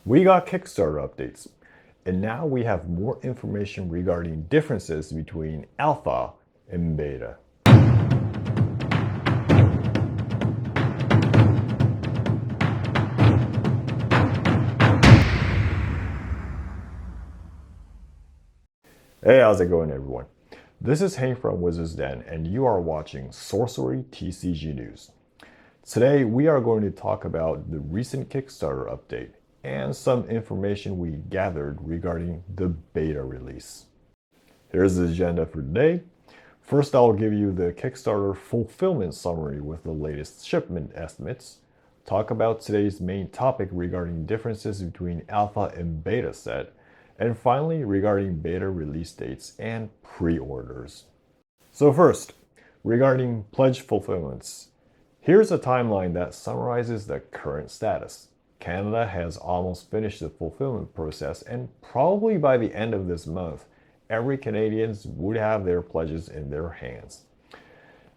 We got Kickstarter updates, and now we have more information regarding differences between alpha and beta. Hey, how's it going, everyone? This is Hank from Wizard's Den, and you are watching Sorcery TCG News. Today, we are going to talk about the recent Kickstarter update and some information we gathered regarding the beta release. Here's the agenda for today. First, I'll give you the Kickstarter fulfillment summary with the latest shipment estimates, talk about today's main topic regarding differences between alpha and beta set, and finally regarding beta release dates and pre-orders. So first, regarding pledge fulfillments, here's a timeline that summarizes the current status. Canada has almost finished the fulfillment process, and probably by the end of this month, every Canadian would have their pledges in their hands.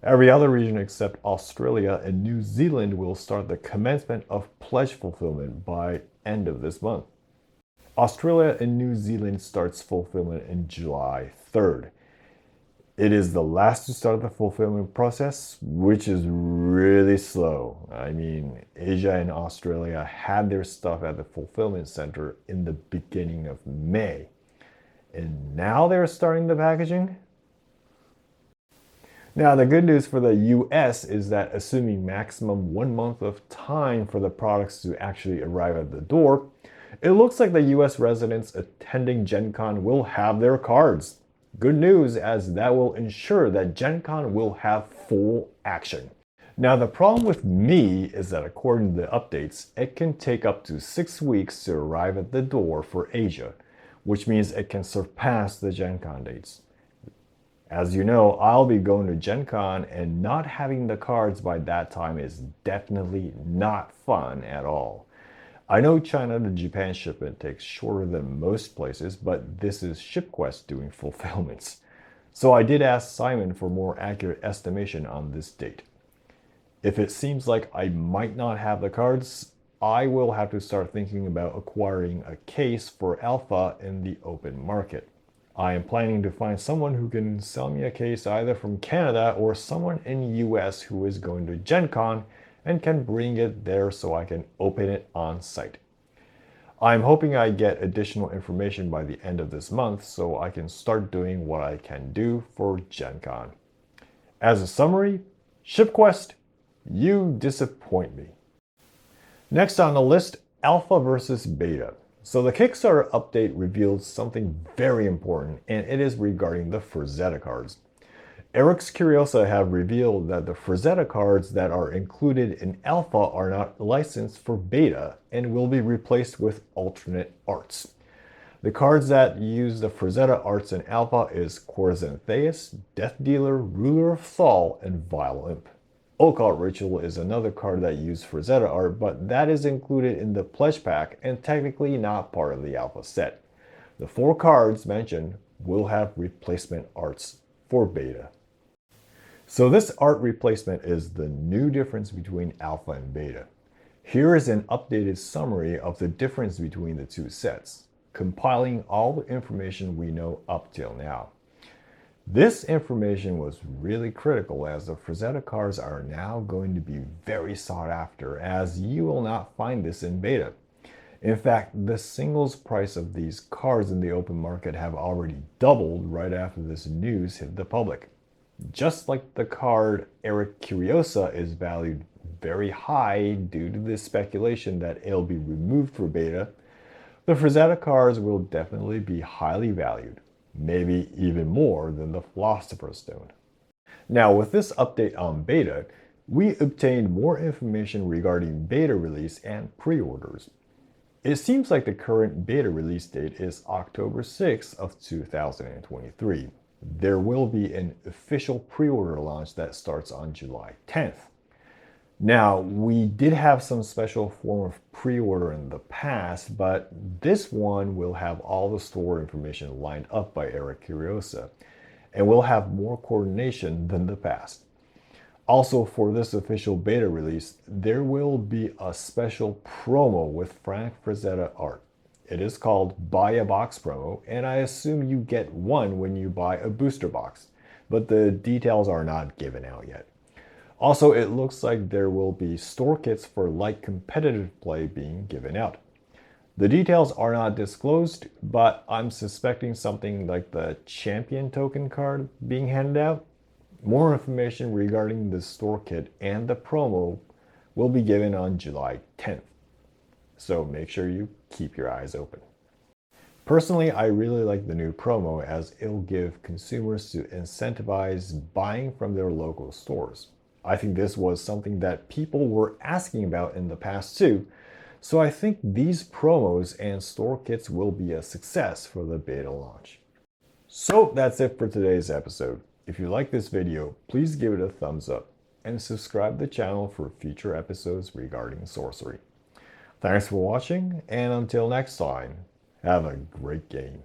Every other region except Australia and New Zealand will start the commencement of pledge fulfillment by end of this month. Australia and New Zealand starts fulfillment in July 3rd. It is the last to start the fulfillment process, which is really slow. I mean, Asia and Australia had their stuff at the fulfillment center in the beginning of May. And now they're starting the packaging? Now, the good news for the US is that assuming maximum 1 month of time for the products to actually arrive at the door, it looks like the US residents attending Gen Con will have their cards. Good news, as that will ensure that Gen Con will have full action. Now, the problem with me is that according to the updates, it can take up to 6 weeks to arrive at the door for Asia, which means it can surpass the Gen Con dates. As you know, I'll be going to Gen Con, and not having the cards by that time is definitely not fun at all. I know China to Japan shipment takes shorter than most places, but this is ShipQuest doing fulfillments. So I did ask Simon for more accurate estimation on this date. If it seems like I might not have the cards, I will have to start thinking about acquiring a case for alpha in the open market. I am planning to find someone who can sell me a case either from Canada or someone in US who is going to Gen Con and can bring it there so I can open it on site. I'm hoping I get additional information by the end of this month so I can start doing what I can do for Gen Con. As a summary, ShipQuest, you disappoint me. Next on the list, alpha versus beta. So the Kickstarter update revealed something very important, and it is regarding the Frazetta cards. Eric's Curiosa have revealed that the Frazetta cards that are included in alpha are not licensed for beta and will be replaced with alternate arts. The cards that use the Frazetta arts in alpha is Corzantheus, Death Dealer, Ruler of Thal, and Vile Imp. Occult Ritual is another card that uses Frazetta art, but that is included in the pledge pack and technically not part of the alpha set. The 4 cards mentioned will have replacement arts for beta. So this art replacement is the new difference between alpha and beta. Here is an updated summary of the difference between the two sets, compiling all the information we know up till now. This information was really critical as the Frazetta cards are now going to be very sought after, as you will not find this in beta. In fact, the singles price of these cards in the open market have already doubled right after this news hit the public. Just like the card Eric Curiosa is valued very high due to the speculation that it'll be removed for beta, the Frazetta cards will definitely be highly valued, maybe even more than the Philosopher's Stone. Now, with this update on beta, we obtained more information regarding beta release and pre-orders. It seems like the current beta release date is October 6th of 2023. There will be an official pre-order launch that starts on July 10th. Now, we did have some special form of pre-order in the past, but this one will have all the store information lined up by Eric Curiosa, and will have more coordination than the past. Also, for this official beta release, there will be a special promo with Frazetta art. It is called Buy a Box promo, and I assume you get one when you buy a booster box, but the details are not given out yet. Also, it looks like there will be store kits for light competitive play being given out. The details are not disclosed, but I'm suspecting something like the champion token card being handed out. More information regarding the store kit and the promo will be given on July 10th. So make sure you keep your eyes open. Personally, I really like the new promo as it'll give consumers to incentivize buying from their local stores. I think this was something that people were asking about in the past too, so I think these promos and store kits will be a success for the beta launch. So that's it for today's episode. If you like this video, please give it a thumbs up and subscribe to the channel for future episodes regarding sorcery. Thanks for watching, and until next time, have a great game.